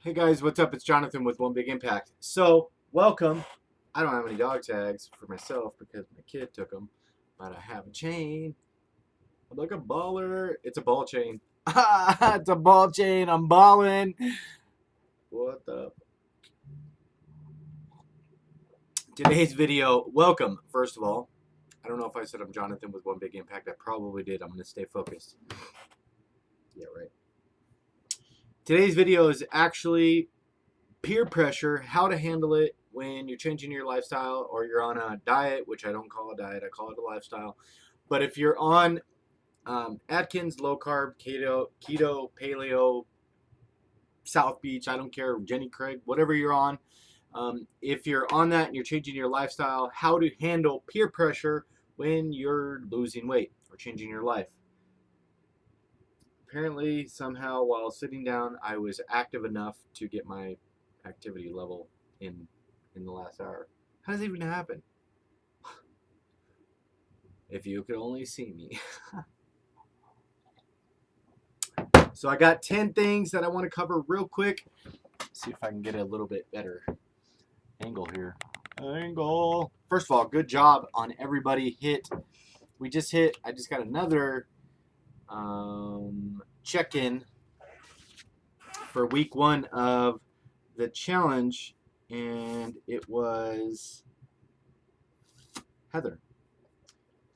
Hey guys, what's up? It's Jonathan with One Big Impact. So, welcome. I don't have any dog tags for myself because my kid took them, but I have a chain. I'm like a baller. It's a ball chain. It's a ball chain. I'm balling. What the? Today's video, welcome, first of all. I don't know if I said I'm Jonathan with One Big Impact. I probably did. I'm going to stay focused. Yeah, right. Today's video is actually peer pressure, how to handle it when you're changing your lifestyle or you're on a diet, which I don't call a diet, I call it a lifestyle. But if you're on Atkins, low carb, keto, paleo, South Beach, I don't care, Jenny Craig, whatever you're on, if you're on that and you're changing your lifestyle, how to handle peer pressure when you're losing weight or changing your life. Apparently, somehow, while sitting down, I was active enough to get my activity level in the last hour. How does it even happen? If you could only see me. So I got 10 things that I want to cover real quick. See if I can get a little bit better angle here. Angle. First of all, good job on everybody hit. I just got another check-in for week 1 of the challenge, and it was Heather.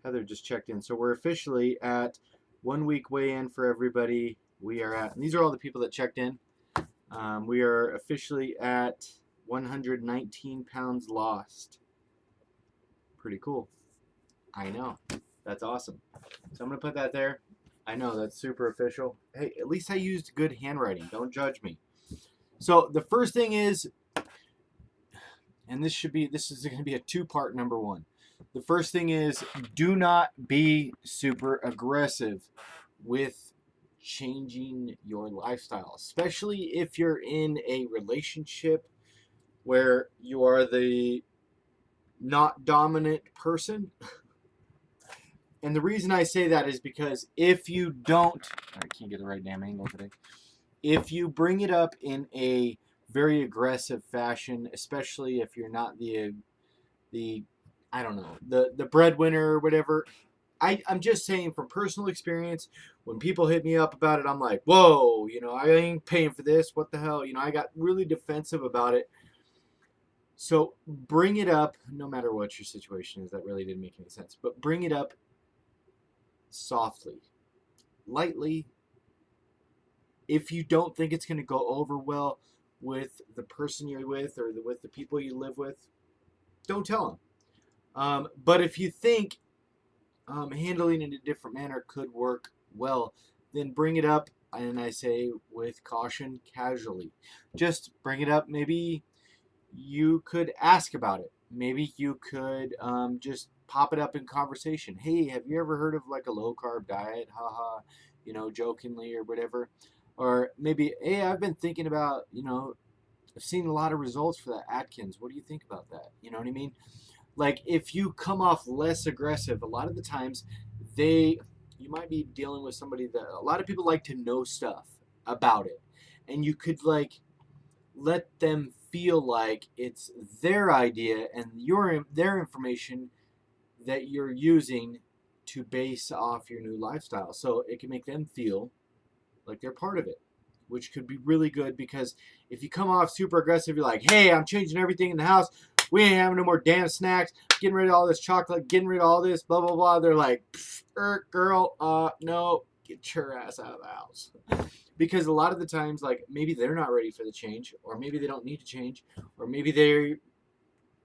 Heather just checked in. So we're officially at 1 week weigh-in for everybody. We are at, and these are all the people that checked in. We are officially at 119 pounds lost. Pretty cool. I know. That's awesome. So I'm going to put that there. I know, that's super official. Hey, at least I used good handwriting. Don't judge me. So the first thing is, and this is going to be a 2-part number 1. The first thing is, do not be super aggressive with changing your lifestyle, especially if you're in a relationship where you are the not dominant person. And the reason I say that is because if you don't, I can't get the right damn angle today. If you bring it up in a very aggressive fashion, especially if you're not the I don't know, the breadwinner or whatever. I'm just saying from personal experience, when people hit me up about it, I'm like, whoa, I ain't paying for this. What the hell? I got really defensive about it. So bring it up, no matter what your situation is. That really didn't make any sense. But bring it up softly, lightly. If you don't think it's going to go over well with the person you're with or with the people you live with, don't tell them. But if you think handling it in a different manner could work well, then bring it up, and I say with caution, casually. Just bring it up. Maybe you could ask about it. Maybe you could just pop it up in conversation. Hey, have you ever heard of like a low carb diet? Haha, jokingly or whatever. Or maybe, hey, I've been thinking about, I've seen a lot of results for that Atkins. What do you think about that? You know what I mean? Like, if you come off less aggressive, a lot of the times you might be dealing with somebody that a lot of people like to know stuff about it. And you could like let them feel like it's their idea and their information that you're using to base off your new lifestyle. So it can make them feel like they're part of it, which could be really good, because if you come off super aggressive, you're like, hey, I'm changing everything in the house. We ain't having no more damn snacks. Getting rid of all this chocolate. Getting rid of all this, blah, blah, blah. They're like, girl, no, get your ass out of the house. Because a lot of the times, like, maybe they're not ready for the change, or maybe they don't need to change, or maybe they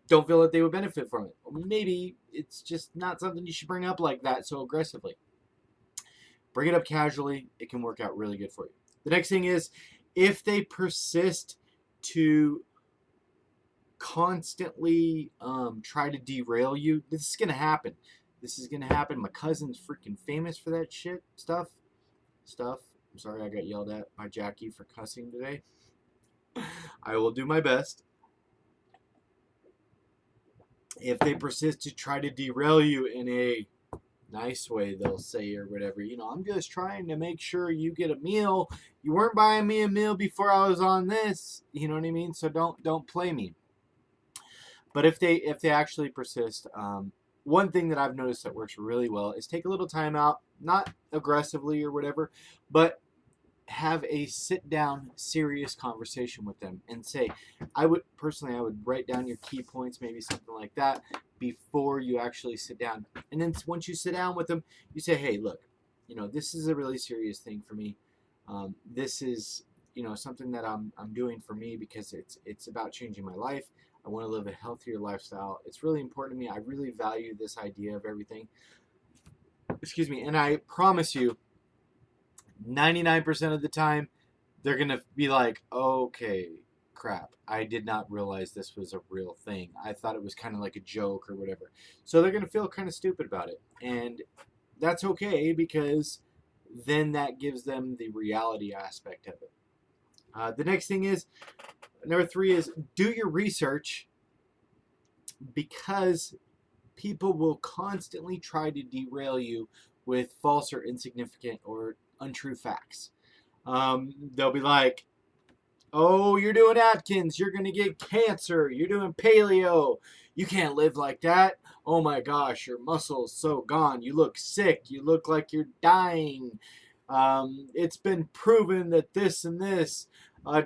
don't feel that they would benefit from it. Or maybe it's just not something you should bring up like that so aggressively. Bring it up casually. It can work out really good for you. The next thing is, if they persist to constantly try to derail you, this is going to happen. This is going to happen. My cousin's freaking famous for that shit stuff. I'm sorry I got yelled at by Jackie for cussing today. I will do my best. If they persist to try to derail you in a nice way they'll say or whatever. I'm just trying to make sure you get a meal. You weren't buying me a meal before I was on this. You know what I mean? So don't play me. But if they actually persist, one thing that I've noticed that works really well is take a little time out, not aggressively or whatever, but have a sit down serious conversation with them and say, I would write down your key points, maybe something like that, before you actually sit down. And then once you sit down with them, you say, hey, look, this is a really serious thing for me. This is something that I'm doing for me because it's about changing my life. I want to live a healthier lifestyle. It's really important to me. I really value this idea of everything. Excuse me. And I promise you, 99% of the time, they're going to be like, okay, crap. I did not realize this was a real thing. I thought it was kind of like a joke or whatever. So they're going to feel kind of stupid about it. And that's okay because then that gives them the reality aspect of it. The next thing is, number 3 is do your research, because people will constantly try to derail you with false or insignificant or untrue facts. They'll be like, oh, you're doing Atkins, you're going to get cancer, you're doing paleo, you can't live like that. Oh my gosh, your muscles so gone, you look sick, you look like you're dying. It's been proven that this and this.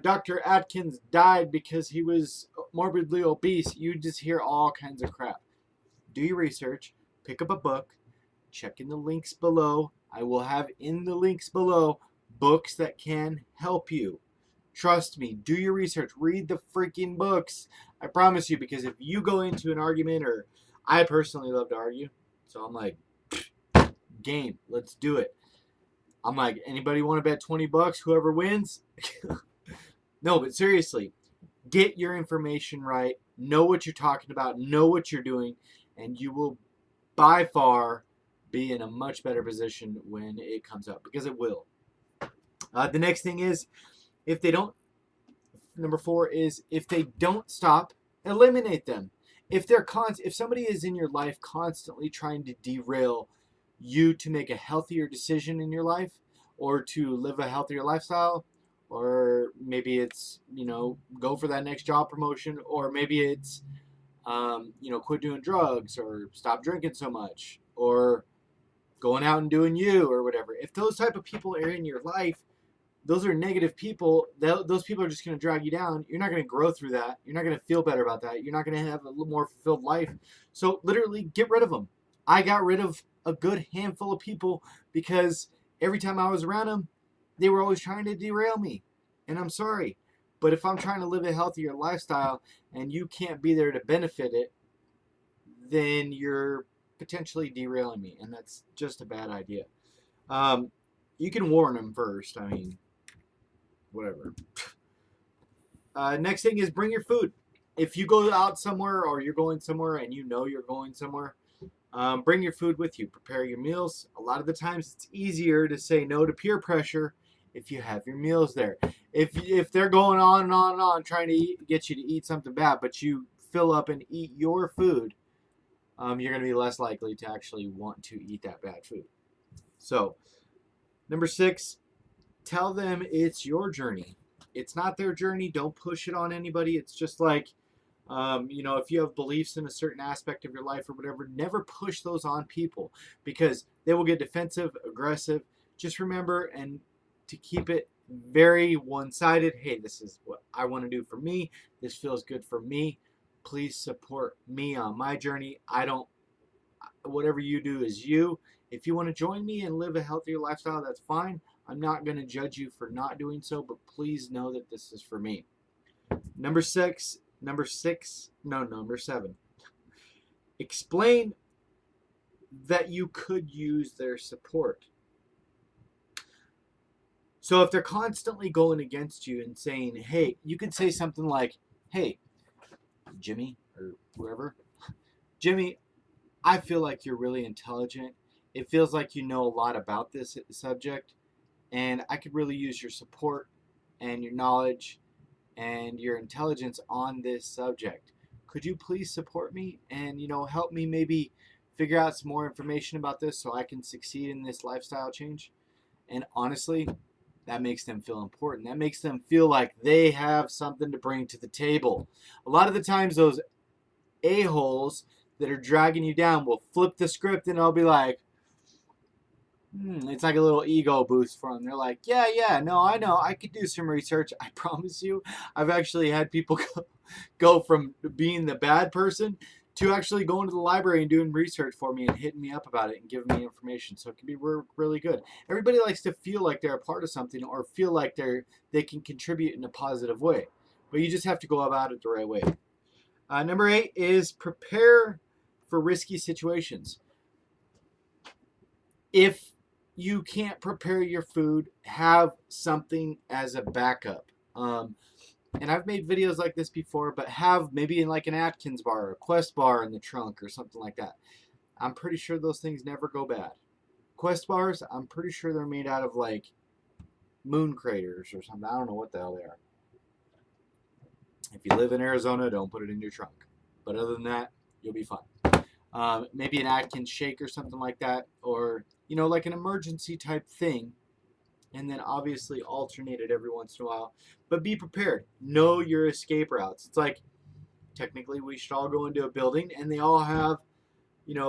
Dr. Atkins died because he was morbidly obese. You just hear all kinds of crap. Do your research, pick up a book, check in the links below. I will have in the links below books that can help you. Trust me, do your research, read the freaking books. I promise you, because if you go into an argument, or I personally love to argue, so I'm like, game, let's do it. I'm like, anybody want to bet $20? Whoever wins? No, but seriously, get your information right, know what you're talking about, know what you're doing, and you will by far be in a much better position when it comes up, because it will. The next thing is, if they don't, number 4 is, if they don't stop, eliminate them. If somebody is in your life constantly trying to derail you to make a healthier decision in your life, or to live a healthier lifestyle, or maybe it's go for that next job promotion, or maybe it's quit doing drugs, or stop drinking so much, or going out and doing you, or whatever. If those type of people are in your life, those are negative people. Those people are just going to drag you down. You're not going to grow through that. You're not going to feel better about that. You're not going to have a little more fulfilled life. So literally get rid of them. I got rid of a good handful of people because every time I was around them, they were always trying to derail me. And I'm sorry. But if I'm trying to live a healthier lifestyle and you can't be there to benefit it, then you're potentially derailing me. And that's just a bad idea. You can warn them first. I mean, whatever. Next thing is bring your food. If you go out somewhere, or you're going somewhere and you're going somewhere, bring your food with you. Prepare your meals. A lot of the times it's easier to say no to peer pressure if you have your meals there. If they're going on and on and on trying to get you to eat something bad, but you fill up and eat your food, you're going to be less likely to actually want to eat that bad food. So, number 6, tell them it's your journey. It's not their journey. Don't push it on anybody. It's just like, if you have beliefs in a certain aspect of your life or whatever, never push those on people, because they will get defensive, aggressive. Just remember, and to keep it very one-sided, hey, this is what I want to do for me. This feels good for me. Please support me on my journey. Whatever you do is you. If you want to join me and live a healthier lifestyle, that's fine. I'm not going to judge you for not doing so, but please know that this is for me. Number 7. Explain that you could use their support. So if they're constantly going against you and saying, hey, you could say something like, hey, Jimmy, or whoever, Jimmy, I feel like you're really intelligent. It feels like you know a lot about this subject, and I could really use your support and your knowledge and your intelligence on this subject. Could you please support me and help me maybe figure out some more information about this so I can succeed in this lifestyle change. And honestly, that makes them feel important. That makes them feel like they have something to bring to the table. A lot of the times, those a-holes that are dragging you down will flip the script and they'll be like, it's like a little ego boost for them. They're like, yeah, no, I know. I could do some research. I promise you. I've actually had people go from being the bad person to actually going to the library and doing research for me and hitting me up about it and giving me information. So it can be really good. Everybody likes to feel like they're a part of something or feel like they can contribute in a positive way. But you just have to go about it the right way. Number 8 is prepare for risky situations. If you can't prepare your food, have something as a backup. And I've made videos like this before, but have maybe in like an Atkins bar or a Quest bar in the trunk or something like that. I'm pretty sure those things never go bad. Quest bars, I'm pretty sure they're made out of like moon craters or something. I don't know what the hell they are. If you live in Arizona, don't put it in your trunk. But other than that, you'll be fine. Maybe an Atkins shake or something like that, or like an emergency type thing, and then obviously alternate it every once in a while. But be prepared. Know your escape routes. It's like technically we should all go into a building and they all have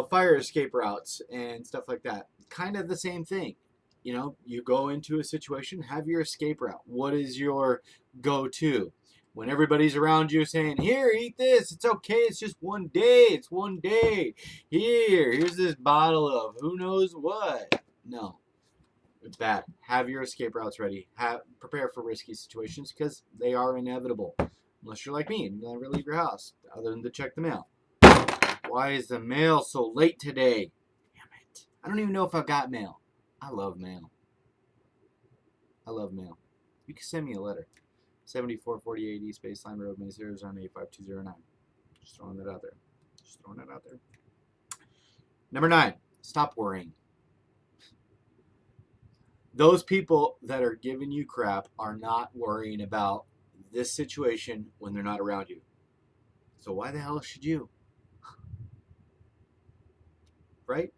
fire escape routes and stuff like that. Kind of the same thing. You go into a situation, have your escape route. What is your go-to? When everybody's around you saying, here, eat this. It's okay. It's just one day. It's one day. Here's this bottle of who knows what. No, it's bad. Have your escape routes ready. Prepare for risky situations because they are inevitable. Unless you're like me and you never leave your house other than to check the mail. Why is the mail so late today? Damn it. I don't even know if I've got mail. I love mail. I love mail. You can send me a letter. 7448 East Baseline Road, Mesa, Arizona 85209. Just throwing that out there. Number 9, stop worrying. Those people that are giving you crap are not worrying about this situation when they're not around you. So why the hell should you? Right?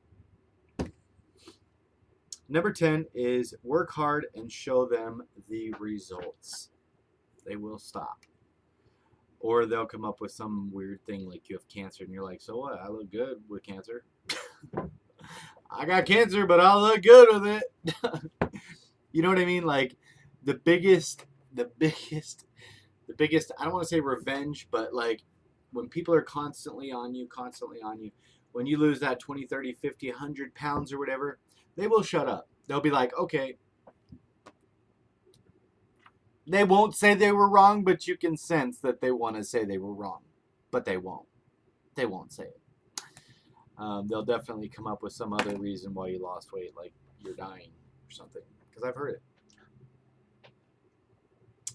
Number 10 is work hard and show them the results. They will stop. Or they'll come up with some weird thing like you have cancer and you're like, so what? I look good with cancer. I got cancer, but I look good with it. You know what I mean? Like the biggest, I don't want to say revenge, but like when people are constantly on you, when you lose that 20, 30, 50, 100 pounds or whatever, they will shut up. They'll be like, okay. They won't say they were wrong, but you can sense that they want to say they were wrong. But they won't. They won't say it. They'll definitely come up with some other reason why you lost weight, like you're dying or something. Because I've heard it.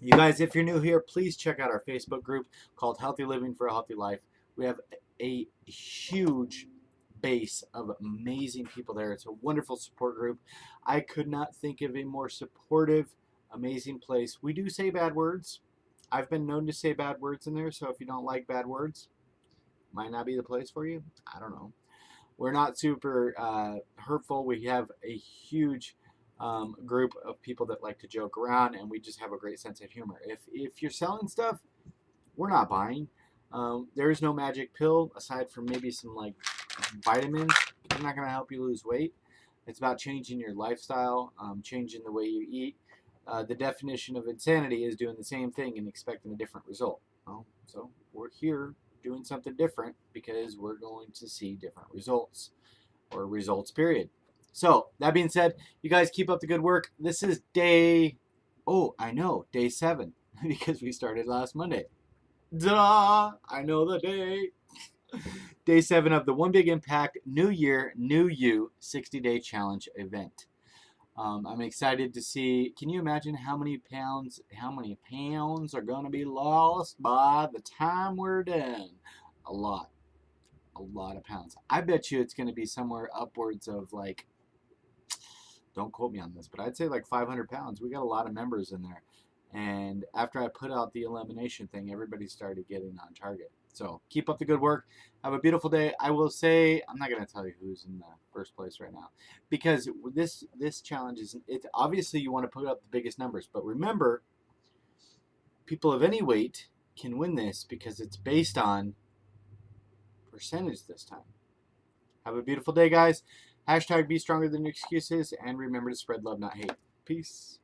You guys, if you're new here, please check out our Facebook group called Healthy Living for a Healthy Life. We have a huge base of amazing people there. It's a wonderful support group. I could not think of a more supportive, amazing place. We do say bad words. I've been known to say bad words in there, so if you don't like bad words, might not be the place for you. I don't know. We're not super hurtful. We have a huge group of people that like to joke around, and we just have a great sense of humor. If you're selling stuff, we're not buying. There is no magic pill aside from maybe some like vitamins. They're not going to help you lose weight. It's about changing your lifestyle, changing the way you eat. The definition of insanity is doing the same thing and expecting a different result. So we're here doing something different because we're going to see different results, or results period. So that being said, you guys keep up the good work. This is day 7 because we started last Monday. Duh! I know the day. Day 7 of the One Big Impact New Year, New You 60-Day Challenge event. I'm excited to see. Can you imagine how many pounds are going to be lost by the time we're done? A lot of pounds. I bet you it's going to be somewhere upwards of like, don't quote me on this, but I'd say like 500 pounds. We got a lot of members in there. And after I put out the elimination thing, everybody started getting on target. So keep up the good work. Have a beautiful day. I will say, I'm not going to tell you who's in the first place right now, because this challenge is, it obviously you want to put up the biggest numbers, but remember, people of any weight can win this because it's based on percentage this time. Have a beautiful day, guys. Hashtag be stronger than your excuses, and remember to spread love, not hate. Peace.